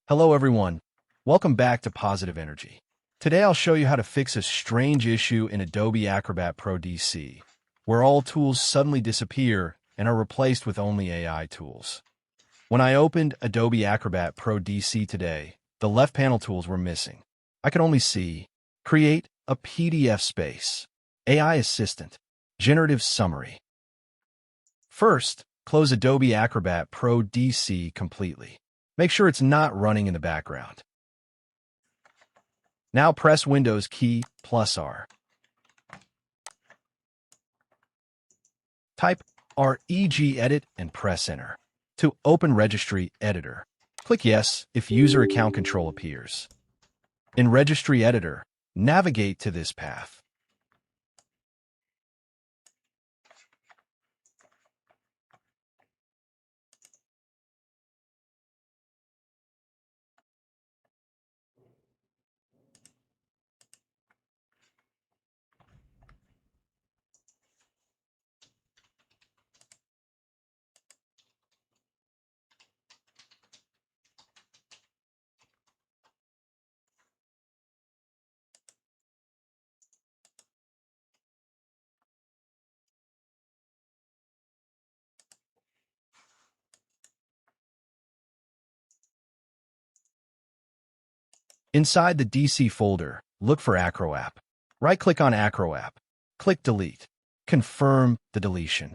Hello everyone, welcome back to Positive Energy. Today I'll show you how to fix a strange issue in Adobe Acrobat Pro DC, where all tools suddenly disappear and are replaced with only AI tools. When I opened Adobe Acrobat Pro DC today, the left panel tools were missing. I could only see Create a PDF space, AI Assistant, Generative Summary. First, close Adobe Acrobat Pro DC completely. Make sure it's not running in the background. Now press Windows key plus R. Type regedit and press Enter. To open Registry Editor, click Yes if User Account Control appears. In Registry Editor, navigate to this path. Inside the DC folder, look for AcroAPP. Right-click on AcroAPP. Click Delete. Confirm the deletion.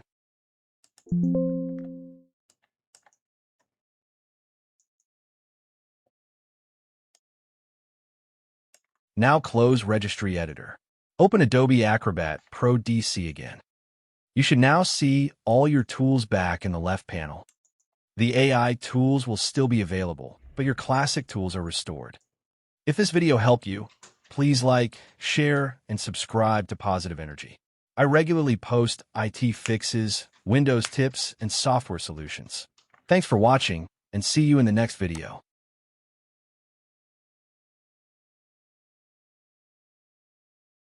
Now close Registry Editor. Open Adobe Acrobat Pro DC again. You should now see all your tools back in the left panel. The AI tools will still be available, but your classic tools are restored. If this video helped you, please like, share, and subscribe to Positive Energy. I regularly post IT fixes, Windows tips, and software solutions. Thanks for watching, and see you in the next video.